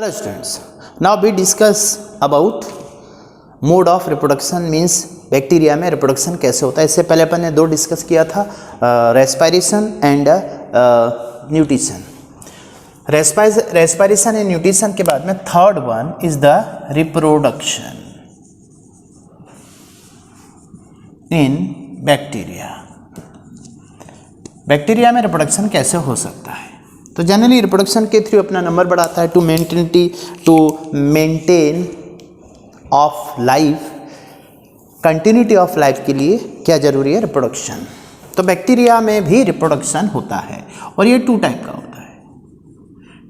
Hello students, now we discuss about mode of reproduction means bacteria में reproduction कैसे होता है। इससे पहले अपन ने दो डिस्कस किया था, respiration and nutrition. Respiration and nutrition के बाद में third one is the reproduction in bacteria. Bacteria में रिप्रोडक्शन कैसे हो सकता है? तो जनरली रिप्रोडक्शन के थ्रू अपना नंबर बढ़ाता है। To maintain of life, continuity of life के लिए क्या जरूरी है? रिप्रोडक्शन। तो बैक्टीरिया में भी रिप्रोडक्शन होता है और ये टू टाइप का होता है।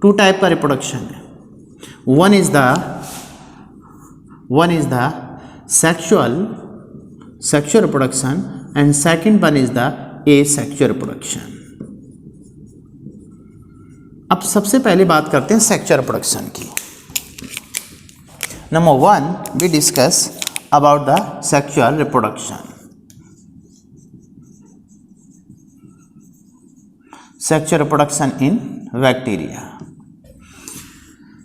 टू टाइप का रिप्रोडक्शन है। One is the sexual reproduction and second one is the asexual reproduction. अब सबसे पहले बात करते हैं सेक्सुअल रिप्रोडक्शन की। Number one we discuss about the sexual reproduction. Sexual reproduction in bacteria.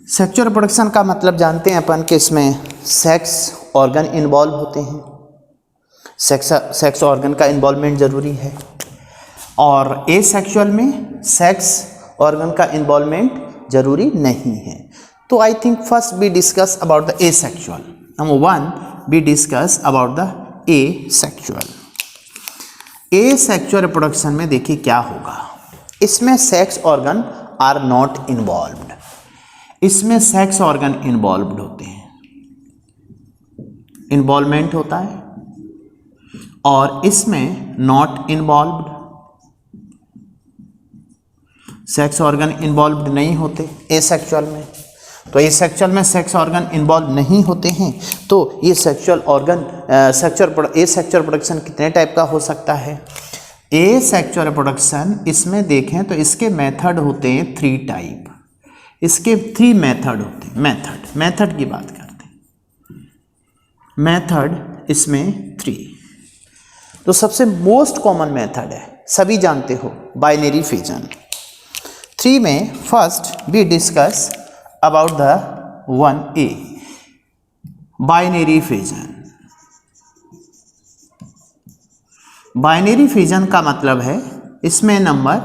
Sexual reproduction का मतलब जानते हैं अपन कि इसमें सेक्स ऑर्गन इन्वॉल्व होते हैं। सेक्स ऑर्गन का इन्वॉल्वमेंट जरूरी है और एसेक्सुअल में सेक्स ऑर्गन का इन्वॉल्वमेंट जरूरी नहीं है। तो I think first we discuss about the asexual. Number one we discuss about the asexual. Asexual reproduction में देखिए क्या होगा। इसमें sex organ are not involved. इसमें सेक्स ऑर्गन इन्वॉल्व्ड होते हैं, इन्वॉल्वमेंट होता है, और इसमें not involved, sex organ involved नहीं होते एसेक्सुअल में। तो एसेक्सुअल में सेक्स ऑर्गन इन्वॉल्व नहीं होते हैं। तो ये सेक्सुअल रिप्रोडक्शन कितने टाइप का हो सकता है? एसेक्सुअल रिप्रोडक्शन इसमें देखें तो इसके मेथड होते हैं थ्री टाइप। इसके थ्री मेथड होते हैं। मेथड की बात करते हैं। मेथड इसमें थ्री। तो सबसे मोस्ट कॉमन मेथड है, सभी जानते हो, बाइनरी फिजन। थ्री में first we discuss about the 1A, binary fission. Binary fission का मतलब है इसमें नंबर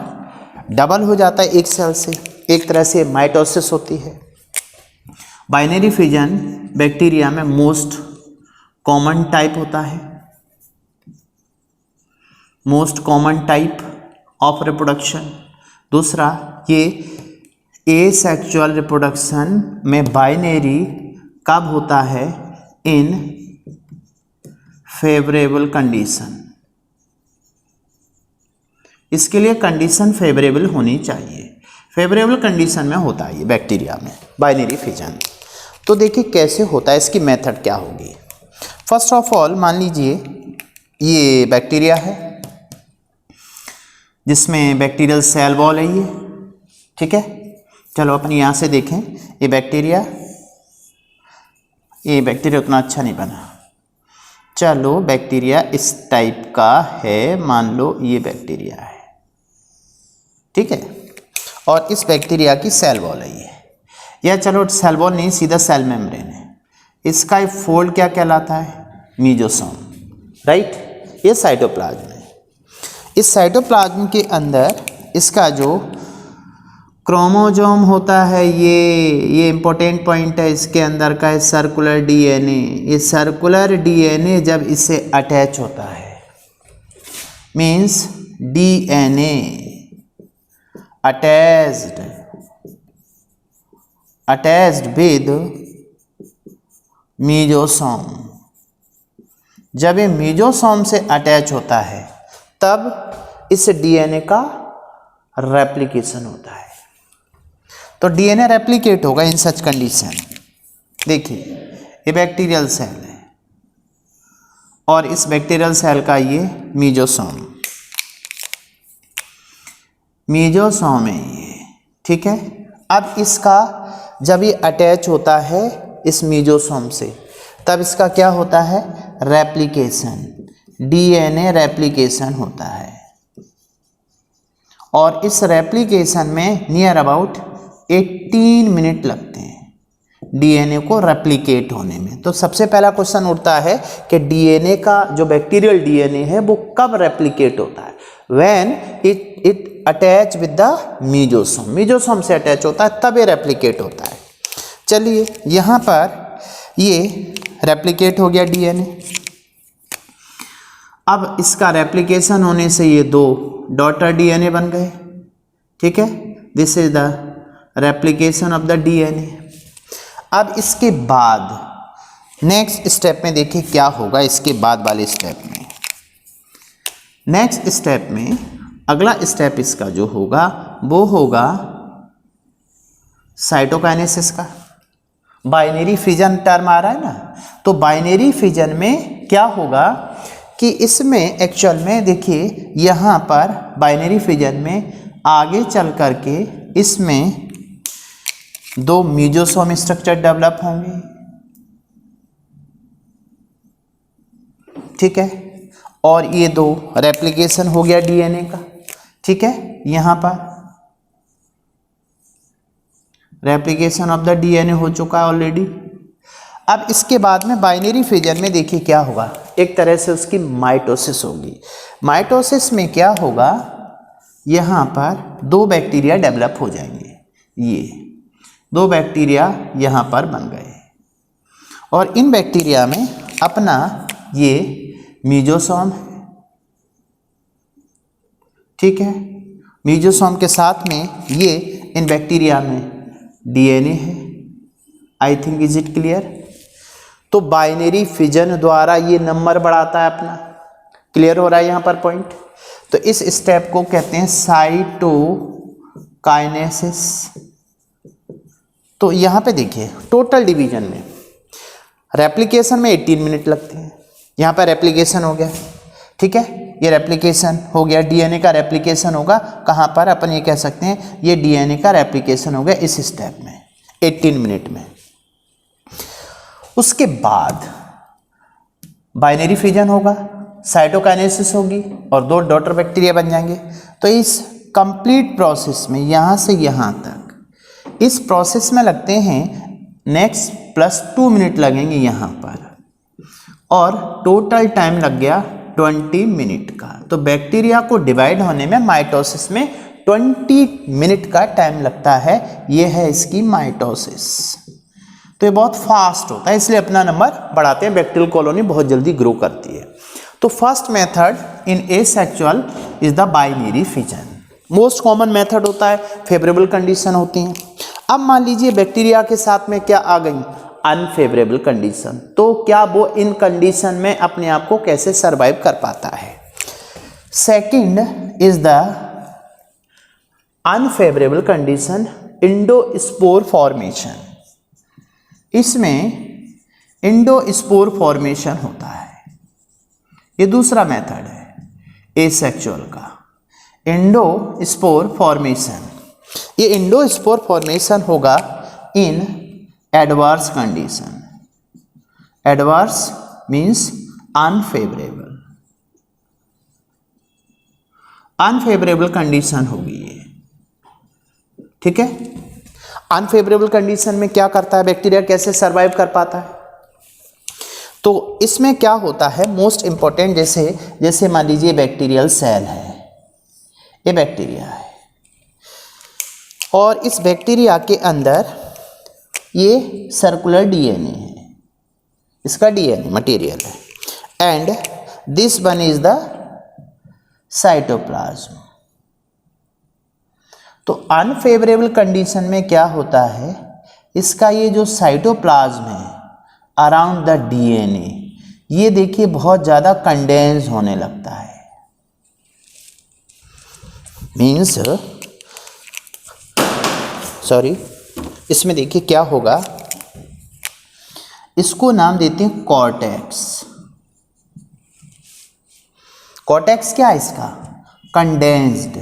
डबल हो जाता है एक सेल से, एक तरह से माइटोसिस होती है। बाइनरी फिजन बैक्टीरिया में मोस्ट कॉमन टाइप होता है, most common type of reproduction. दूसरा, ये एसेक्सुअल रिप्रोडक्शन में बाइनरी कब होता है? इन फेवरेबल कंडीशन। इसके लिए कंडीशन फेवरेबल होनी चाहिए। फेवरेबल कंडीशन में होता है ये बैक्टीरिया में बाइनरी फिजन। तो देखिए कैसे होता है, इसकी मेथड क्या होगी। फर्स्ट ऑफ ऑल मान लीजिए ये बैक्टीरिया है जिसमें बैक्टीरियल सेल वॉल है ये, ठीक है। चलो अपन यहाँ से देखें, ये बैक्टीरिया उतना अच्छा नहीं बना। चलो बैक्टीरिया इस टाइप का है, मान लो ये बैक्टीरिया है, ठीक है। और इस बैक्टीरिया की सेल वॉल है ये, या चलो सेल वॉल नहीं, सीधा सेल मेम्ब्रेन है। इसका फोल्ड क्या कहलाता है? Mesosome, right. ये साइटोप्लाज्म है। इस साइटोप्लाज्म के अंदर इसका जो क्रोमोसोम होता है, ये इंपॉर्टेंट पॉइंट है इसके अंदर का है सर्कुलर डीएनए। ये सर्कुलर डीएनए जब इससे अटैच होता है, means DNA attached with mesosome. जब ये मीजोसोम से अटैच होता है तब इस डीएनए का रेप्लिकेशन होता है। तो डीएनए रेप्लिकेट होगा इन सच कंडीशन। देखिए ये बैक्टीरियल सेल है और इस बैक्टीरियल सेल का ये मीजोसोम है ये, ठीक है। अब इसका जब ये अटैच होता है इस मीजोसोम से, तब इसका क्या होता है? रेप्लिकेशन, डीएनए रेप्लिकेशन होता है। और इस रेप्लिकेशन में नियर अबाउट 18 मिनट लगते हैं। डीएनए को रेप्लिकेट होने में। तो सबसे पहला क्वेश्चन उठता है कि डीएनए का जो बैक्टीरियल डीएनए है वो कब रेप्लिकेट होता है? When it attach with the mesosome, mesosome से अटैच होता है तब ये रेप्लिकेट होता है। चलिए यहाँ पर ये रेप्लिकेट हो गया डीएनए। अब इसका रेप्लिकेशन होने से ये दो डॉटर डीएनए बन गए, ठीक है। This is the replication of the DNA. अब इसके बाद नेक्स्ट स्टेप में देखिए क्या होगा। इसके बाद वाले स्टेप में, नेक्स्ट स्टेप में अगला स्टेप इसका जो होगा वो होगा साइटोकाइनेसिस का। बाइनरी फिजन टर्म आ रहा है ना, तो बाइनरी फिजन में क्या होगा कि इसमें एक्चुअल में देखिए यहाँ पर बाइनरी फिजन में आगे चल करके इसमें दो मीजोसोम स्ट्रक्चर डेवलप होंगे, ठीक है। और ये दो रेप्लिकेशन हो गया डीएनए का, ठीक है। यहाँ पर रेप्लिकेशन ऑफ द डीएनए हो चुका है ऑलरेडी। अब इसके बाद में बाइनरी फिजन में देखिए क्या होगा, एक तरह से उसकी माइटोसिस होगी। माइटोसिस में क्या होगा, यहाँ पर दो बैक्टीरिया डेवलप हो जाएंगे। ये दो बैक्टीरिया यहाँ पर बन गए और इन बैक्टीरिया में अपना ये मीजोसोम है, ठीक है। मीजोसोम के साथ में ये इन बैक्टीरिया में डीएनए है। I think is it clear. तो बाइनरी फिजन द्वारा ये नंबर बढ़ाता है अपना। क्लियर हो रहा है यहाँ पर पॉइंट। तो इस स्टेप को कहते हैं साइटोकाइनेसिस। तो यहाँ पे देखिए टोटल डिवीजन में रेप्लिकेशन में 18 मिनट लगते हैं। यहाँ पर रेप्लिकेशन हो गया, ठीक है। ये रेप्लिकेशन हो गया, डीएनए का रेप्लिकेशन होगा कहाँ पर, अपन ये कह सकते हैं ये डीएनए का रेप्लिकेशन हो गया इस स्टेप में 18 मिनट में। उसके बाद बाइनरी फिजन होगा, साइटोकाइनेसिस होगी और दो डॉटर बैक्टीरिया बन जाएंगे। तो इस कंप्लीट प्रोसेस में यहाँ से यहाँ तक इस प्रोसेस में लगते हैं नेक्स्ट +2 मिनट लगेंगे यहाँ पर, और टोटल टाइम लग गया 20 मिनट का। तो बैक्टीरिया को डिवाइड होने में माइटोसिस में 20 मिनट का टाइम लगता है। ये है इसकी माइटोसिस। तो ये बहुत फास्ट होता है, इसलिए अपना नंबर बढ़ाते हैं। बैक्टीरियल कॉलोनी बहुत जल्दी ग्रो करती है। तो first method in asexual is the binary fission. Most common method होता है, फेवरेबल कंडीशन होती हैं। अब मान लीजिए बैक्टीरिया के साथ में क्या आ गई, अनफेवरेबल कंडीशन। तो क्या वो इन कंडीशन में अपने आप को कैसे सरवाइव कर पाता है। Second is the unfavourable condition, endospore formation. इसमें इंडोस्पोर फॉर्मेशन होता है। ये दूसरा मेथड है एसेक्सुअल का, इंडोस्पोर फॉर्मेशन। ये इंडोस्पोर फॉर्मेशन होगा in adverse condition. Adverse means unfavourable, unfavourable condition होगी ये, ठीक है। अनफेवरेबल कंडीशन में क्या करता है बैक्टीरिया, कैसे सरवाइव कर पाता है। तो इसमें क्या होता है, मोस्ट इंपॉर्टेंट, जैसे मान लीजिए बैक्टीरियल सेल है, ये बैक्टीरिया है और इस बैक्टीरिया के अंदर ये सर्कुलर डीएनए है, इसका डीएनए मटेरियल है, and this one is the cytoplasm. तो अनफेवरेबल कंडीशन में क्या होता है, इसका ये जो साइटोप्लाज्म है अराउंड द डीएनए, ये देखिए बहुत ज़्यादा कंडेंस होने लगता है। मीन्स इसमें देखिए क्या होगा, इसको नाम देते हैं कॉर्टेक्स। कॉर्टेक्स क्या है इसका, कंडेंस्ड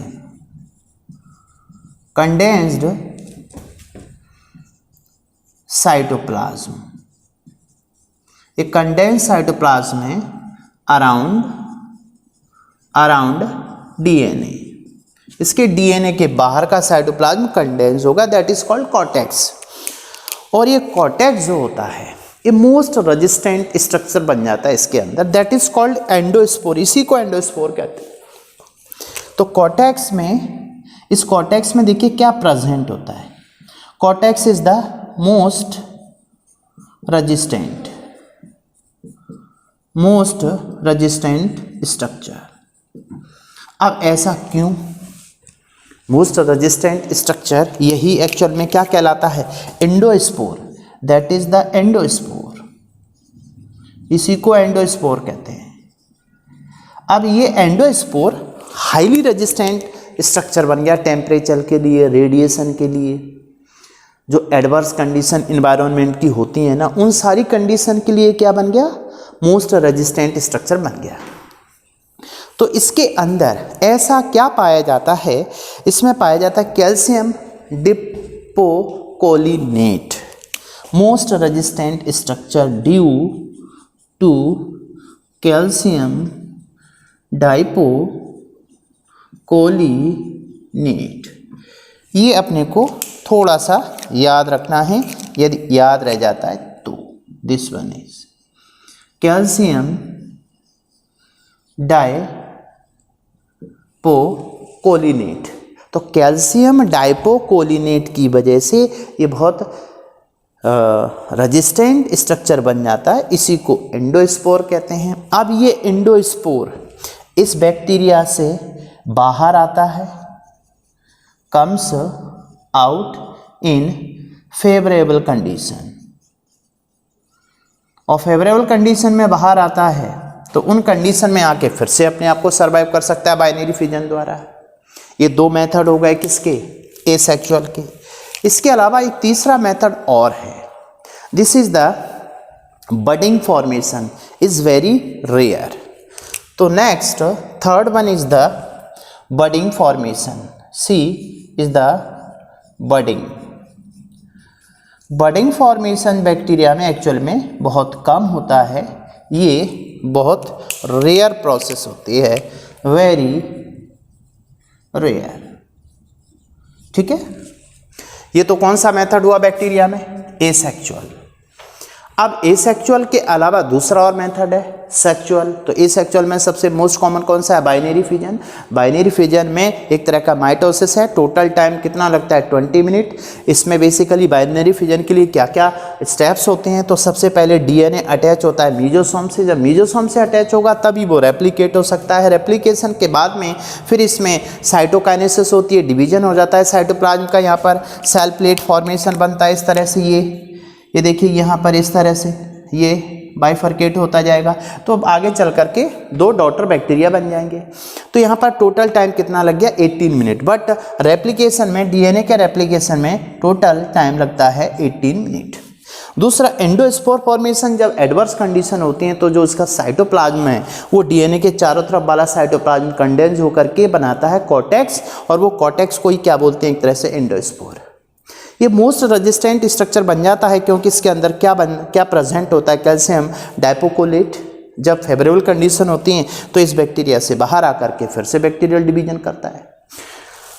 साइटोप्लाज्म। एक कंडेंस साइटोप्लाज्म है अराउंड डीएनए। इसके डीएनए के बाहर का साइटोप्लाज्म कंडेंस होगा, दैट इज कॉल्ड कॉर्टेक्स। और ये कॉर्टेक्स जो होता है ये मोस्ट रेजिस्टेंट स्ट्रक्चर बन जाता है इसके अंदर, दैट इज कॉल्ड एंडोस्पोर, इसी को एंडोस्पोर कहते हैं। तो कॉर्टेक्स में, इस कॉर्टेक्स में देखिए क्या प्रेजेंट होता है, cortex is the most resistant structure. अब ऐसा क्यों? मोस्ट रेजिस्टेंट स्ट्रक्चर यही एक्चुअल में क्या कहलाता है, endospore, that is the endospore, इसी को एंडोस्पोर कहते हैं। अब ये एंडोस्पोर हाईली रेजिस्टेंट स्ट्रक्चर बन गया टेम्परेचर के लिए, रेडिएशन के लिए, जो एडवर्स कंडीशन इन्वायरमेंट की होती है ना, उन सारी कंडीशन के लिए क्या बन गया, मोस्ट रेजिस्टेंट स्ट्रक्चर बन गया। तो इसके अंदर ऐसा क्या पाया जाता है, इसमें पाया जाता है calcium dipicolinate, most resistant structure due to calcium dipicolinate. ये अपने को थोड़ा सा याद रखना है, यदि याद रह जाता है तो दिस वन इज कैल्शियम डाइपोकोलिनेट। तो कैल्शियम डाइपोकोलिनेट की वजह से ये बहुत रेजिस्टेंट स्ट्रक्चर बन जाता है, इसी को एंडोस्पोर कहते हैं। अब ये एंडोस्पोर इस बैक्टीरिया से बाहर आता है, comes out in favourable condition, और फेवरेबल कंडीशन में बाहर आता है तो उन कंडीशन में आके फिर से अपने आप को सर्वाइव कर सकता है बाइनरी फिजन द्वारा। ये दो मेथड हो गए किसके, एसेक्सुअल के। इसके अलावा एक तीसरा मेथड और है, this is the budding formation, is very rare. तो next third one is the budding formation, C is the budding formation bacteria में एक्चुअल में बहुत कम होता है, ये बहुत रेयर प्रोसेस होती है, वेरी रेयर। ठीक है, ये तो कौन सा मेथड हुआ बैक्टीरिया में, एसेक्सुअल। अब एसेक्सुअल के अलावा दूसरा और मेथड है सेक्सुअल। तो एसेक्सुअल में सबसे मोस्ट कॉमन कौन सा है, बाइनरी फिजन। बाइनरी फिजन में एक तरह का माइटोसिस है, टोटल टाइम कितना लगता है, 20 मिनट। इसमें बेसिकली बाइनरी फिजन के लिए क्या क्या स्टेप्स होते हैं, तो सबसे पहले डीएनए अटैच होता है मीजोसोम से, जब मीजोसोम से अटैच होगा तभी वो रेप्लिकेट हो सकता है। रेप्लिकेशन के बाद में फिर इसमें साइटोकाइनेसिस होती है, डिवीजन हो जाता है साइटोप्लाज्म का, यहाँ पर सेल प्लेट फॉर्मेशन बनता है इस तरह से, ये देखिए यहाँ पर इस तरह से ये बाइफर्केट होता जाएगा। तो अब आगे चल करके दो डॉटर बैक्टीरिया बन जाएंगे। तो यहाँ पर टोटल टाइम कितना लग गया, 18 मिनट। बट रेप्लिकेशन में, डीएनए के रेप्लिकेशन में टोटल टाइम लगता है 18 मिनट। दूसरा एंडोस्पोर फॉर्मेशन, जब एडवर्स कंडीशन होती हैं तो जो इसका साइटोप्लाज्म है वो डीएनए के चारों तरफ वाला साइटोप्लाज्म कंडेंस होकर के बनाता है कॉर्टेक्स, और वो कॉर्टेक्स को ही क्या बोलते हैं, एक तरह से एंडोस्पोर। ये मोस्ट रेजिस्टेंट स्ट्रक्चर बन जाता है क्योंकि इसके अंदर क्या प्रेजेंट होता है, कैल्शियम डाइपोकोलेट। जब फेवरेबल कंडीशन होती हैं तो इस बैक्टीरिया से बाहर आकर के फिर से बैक्टीरियल डिवीजन करता है।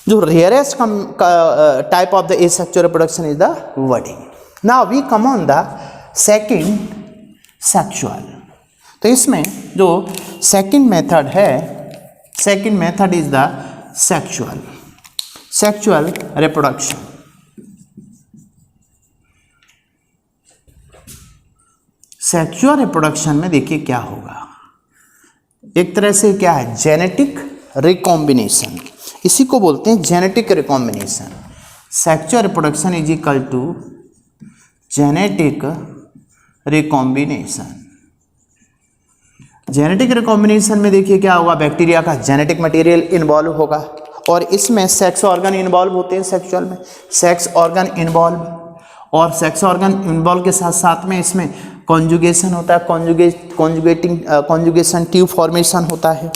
जो rarest type of the asexual reproduction is the budding. Now we come on the second sexual. तो इसमें जो सेकंड मेथड है, second method is the sexual reproduction. Sexual reproduction में देखिए क्या होगा, एक तरह से क्या है, जेनेटिक रिकॉम्बिनेशन, इसी को बोलते हैं genetic recombination. Sexual reproduction is equal to genetic recombination. Genetic recombination में देखिए क्या होगा, बैक्टीरिया का जेनेटिक मटेरियल इन्वॉल्व होगा, और इसमें सेक्स ऑर्गन इन्वॉल्व होते हैं। सेक्सुअल में सेक्स ऑर्गन इन्वॉल्व, और सेक्स ऑर्गन इन्वॉल्व के साथ साथ में इसमें कॉन्जुगेशन होता है, कॉन्जुगेशन ट्यूब फॉर्मेशन होता है।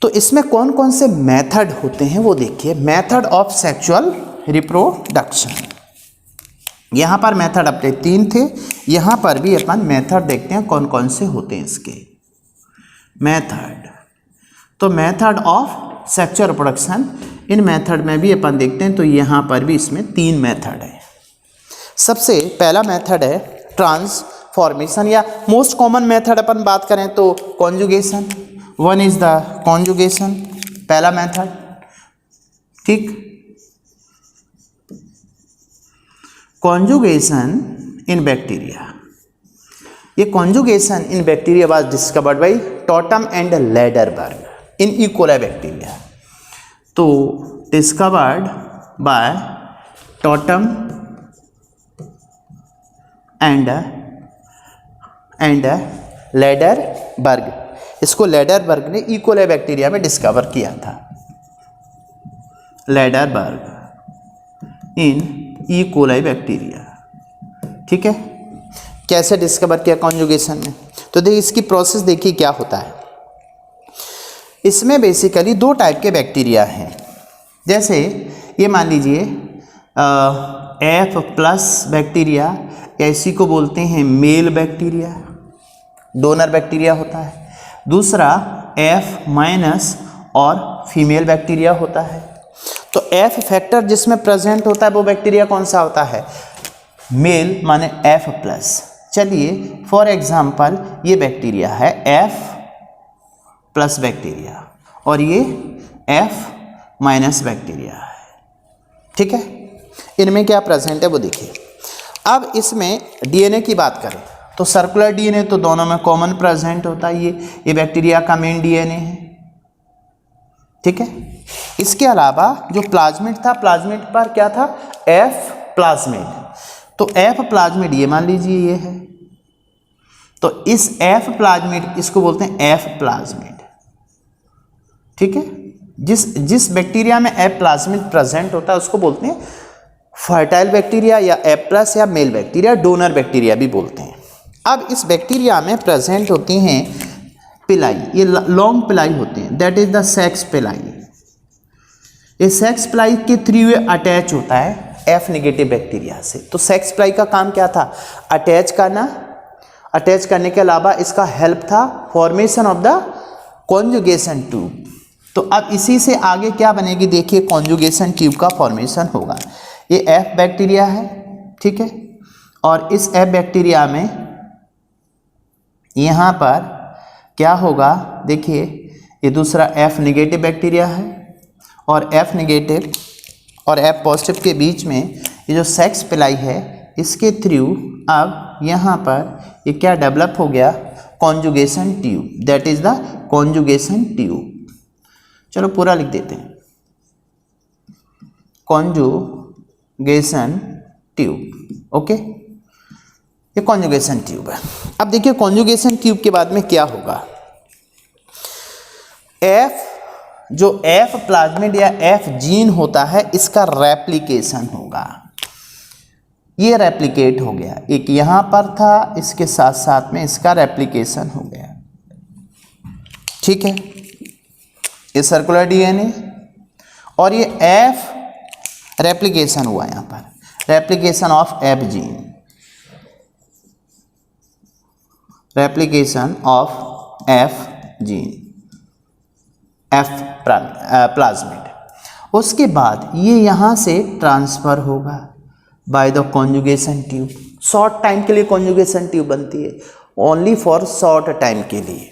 तो इसमें कौन कौन से मेथड होते हैं वो देखिए, मेथड ऑफ सेक्सुअल रिप्रोडक्शन। यहाँ पर मेथड अपने 3 थे, यहाँ पर भी अपन मेथड देखते हैं कौन कौन से होते हैं इसके मेथड। तो method of sexual reproduction, in method में भी अपन देखते हैं, तो यहाँ पर भी इसमें 3 मेथड है। सबसे पहला मेथड है ट्रांसफॉर्मेशन, या मोस्ट कॉमन मेथड अपन बात करें तो conjugation. One is the conjugation, पहला मेथड, ठीक। कॉन्जुगेशन इन बैक्टीरिया, ये conjugation in bacteria was discovered by Tatum and Lederberg in E coli bacteria. तो discovered by Tatum and Lederberg, इसको Lederberg ने E coli bacteria में discover किया था। Lederberg in E coli bacteria, ठीक है। कैसे डिस्कवर किया कॉन्जुगेशन में, तो देखिए इसकी प्रोसेस देखिए क्या होता है। इसमें बेसिकली दो टाइप के बैक्टीरिया हैं। जैसे ये मान लीजिए F प्लस बैक्टीरिया, इसी को बोलते हैं मेल बैक्टीरिया, डोनर बैक्टीरिया होता है। दूसरा F माइनस और फीमेल बैक्टीरिया होता है। तो F फैक्टर जिसमें प्रेजेंट होता है वो बैक्टीरिया कौन सा होता है, मेल माने F प्लस। चलिए फॉर एग्जाम्पल ये बैक्टीरिया है F प्लस बैक्टीरिया और ये F माइनस बैक्टीरिया है, ठीक है। इनमें क्या प्रेजेंट है वो देखिए। अब इसमें डीएनए की बात करें तो सर्कुलर डीएनए तो दोनों में कॉमन प्रेजेंट होता है, ये बैक्टीरिया का मेन डीएनए है, ठीक है। इसके अलावा जो प्लाज्मिड था, प्लाज्मिड पर क्या था, F प्लाज्मिड, तो F प्लाज्मिड ये मान लीजिए ये है, तो इस F प्लाज्मिड इसको बोलते हैं F प्लाज्मिड, ठीक है। जिस बैक्टीरिया में F प्लाज्मिड प्रेजेंट होता है उसको बोलते हैं फर्टाइल बैक्टीरिया या F प्लस या मेल बैक्टीरिया, डोनर बैक्टीरिया भी बोलते हैं। अब इस बैक्टीरिया में प्रेजेंट होती हैं पिलाई, ये लॉन्ग पिलाई होते हैं, दैट इज द सेक्स पिलाई। ये सेक्स पिलाई के थ्रू अटैच होता है F नेगेटिव बैक्टीरिया से। तो सेक्स पिलाई का काम क्या था, अटैच करना, अटैच करने के अलावा इसका हेल्प था formation of the conjugation tube. तो अब इसी से आगे क्या बनेगी, देखिए कॉन्जुगेशन ट्यूब का फॉर्मेशन होगा। ये F बैक्टीरिया है, ठीक है, और इस F बैक्टीरिया में यहाँ पर क्या होगा, देखिए ये दूसरा F नेगेटिव बैक्टीरिया है और F नेगेटिव और F पॉजिटिव के बीच में ये जो सेक्स पिलाई है इसके थ्रू अब यहाँ पर ये क्या डेवलप हो गया, conjugation tube, that is the conjugation tube. चलो पूरा लिख देते हैं, कॉन्जुगेशन ट्यूब, ओके, ये कॉन्जुगेशन ट्यूब है। अब देखिए कॉन्जुगेशन ट्यूब के बाद में क्या होगा, जो F प्लाज्मिड या F जीन होता है इसका रेप्लिकेशन होगा। ये रेप्लिकेट हो गया, एक यहाँ पर था, इसके साथ साथ में इसका रेप्लिकेशन हो गया, ठीक है। ये सर्कुलर डीएनए और ये F रेप्लिकेशन हुआ यहाँ पर, replication of F gene, replication of F gene, F plasmid. उसके बाद ये यहाँ से ट्रांसफर होगा by the conjugation tube. Short time के लिए कॉन्जुगेशन ट्यूब बनती है, ओनली फॉर शॉर्ट टाइम के लिए।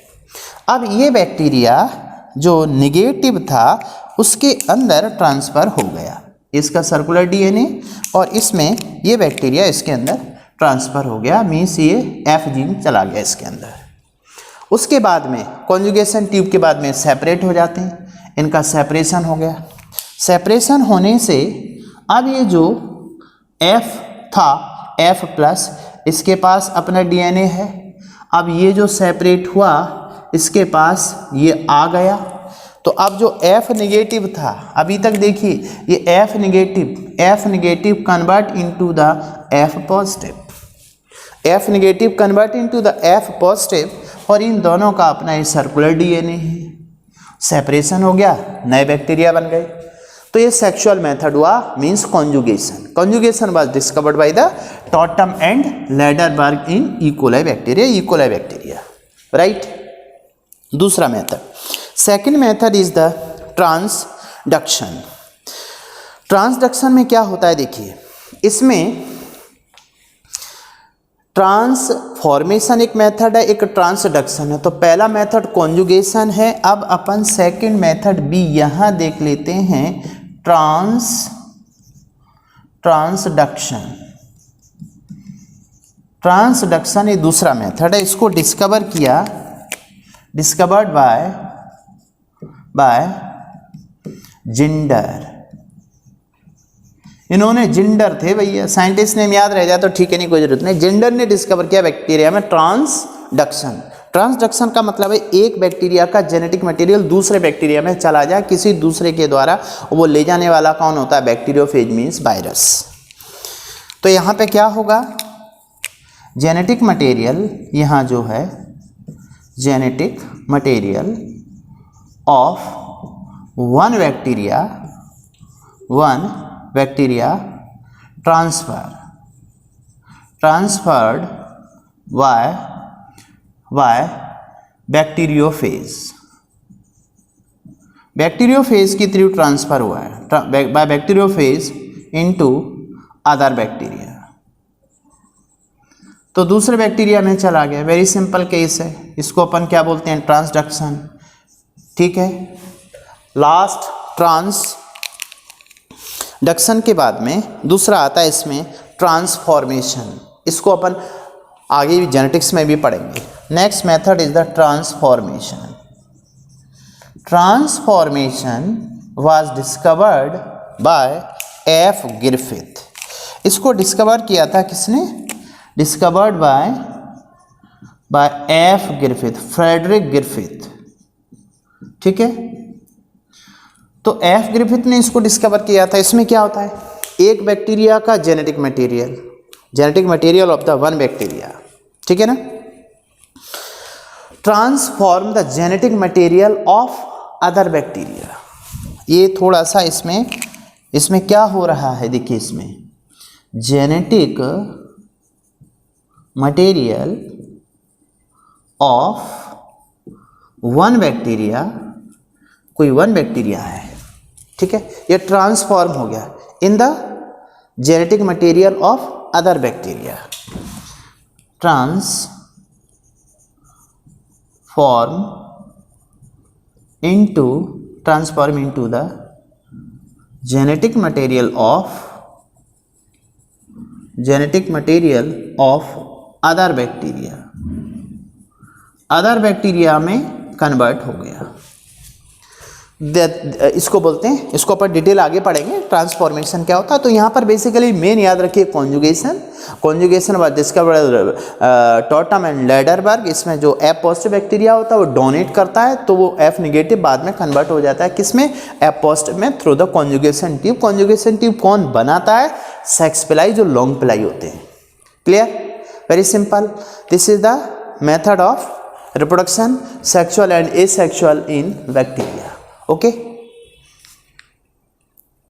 अब ये बैक्टीरिया जो नेगेटिव था उसके अंदर ट्रांसफ़र हो गया, इसका सर्कुलर डीएनए, और इसमें ये बैक्टीरिया इसके अंदर ट्रांसफ़र हो गया, मीन्स ये F जीन चला गया इसके अंदर। उसके बाद में कॉन्जुगेशन ट्यूब के बाद में सेपरेट हो जाते हैं, इनका सेपरेशन हो गया। सेपरेशन होने से अब ये जो F था, F प्लस, इसके पास अपना डीएनए है। अब ये जो सेपरेट हुआ इसके पास ये आ गया, तो अब जो F नेगेटिव था, अभी तक देखिए ये F negative convert into the F positive, F negative convert into the F positive, और इन दोनों का अपना ये सर्कुलर डीएनए है। सेपरेशन हो गया, नए बैक्टीरिया बन गए। तो ये सेक्सुअल मेथड हुआ, means conjugation. Conjugation was discovered by the Tatum and Lederberg in E coli bacteria, right. दूसरा method, second method is the transduction. Transduction में क्या होता है, देखिए इसमें ट्रांसफॉर्मेशन एक मेथड है, एक ट्रांसडक्शन है। तो पहला मेथड कॉन्जुगेशन है। अब अपन सेकंड मेथड भी यहां देख लेते हैं, ट्रांसडक्शन। ट्रांसडक्शन ये दूसरा मेथड है, इसको डिस्कवर्ड बाय जिंडर। इन्होंने जिंडर थे भैया, साइंटिस्ट नेम याद रह जाए तो ठीक है, नहीं कोई जरूरत नहीं। जिंडर ने डिस्कवर किया बैक्टीरिया में ट्रांसडक्शन। ट्रांसडक्शन का मतलब है एक बैक्टीरिया का जेनेटिक मटेरियल दूसरे बैक्टीरिया में चला जाए किसी दूसरे के द्वारा, वो ले जाने वाला कौन होता है? Bacteriophage means virus. तो यहाँ पे क्या होगा? जेनेटिक मटेरियल, यहाँ जो है genetic material of one bacteria transferred by bacteriophage के थ्रू ट्रांसफर हुआ है, by bacteriophage into other bacteria. तो दूसरे बैक्टीरिया में चला गया। वेरी सिंपल केस है, इसको अपन क्या बोलते हैं? ट्रांसडक्शन। ठीक है। लास्ट ट्रांसडक्शन के बाद में दूसरा आता है इसमें ट्रांसफॉर्मेशन। इसको अपन आगे भी जेनेटिक्स में भी पढ़ेंगे। Next method is the transformation. Transformation was discovered by F Griffith. इसको डिस्कवर किया था किसने? Discovered by F Griffith, Frederick Griffith. ठीक है। तो एफ ग्रिफिथ ने इसको डिस्कवर किया था। इसमें क्या होता है? एक बैक्टीरिया का genetic material of the one bacteria, ठीक है ना, transform the genetic material of other bacteria. ये थोड़ा सा इसमें क्या हो रहा है? देखिए, इसमें genetic material of one bacteria, कोई वन बैक्टीरिया है, ठीक है, ये ट्रांसफॉर्म हो गया in the genetic material of other bacteria. Transform into the genetic material of other bacteria में कन्वर्ट हो गया। इसको बोलते हैं, इसको अपन डिटेल आगे पढ़ेंगे ट्रांसफॉर्मेशन क्या होता है। तो यहाँ पर बेसिकली मेन याद रखिए conjugation was discovered Tatum and Lederberg. इसमें जो एफ पॉजिटिव बैक्टीरिया होता है वो डोनेट करता है, तो वो एफ नेगेटिव बाद में कन्वर्ट हो जाता है किसमें? एफ पॉजिटिव में, through the conjugation tube. Conjugation tube कौन बनाता है? सेक्स पिलाई, जो लॉन्ग पिलाई होते हैं। Clear? Very simple. This is the method of reproduction, sexual and asexual in bacteria. Okay.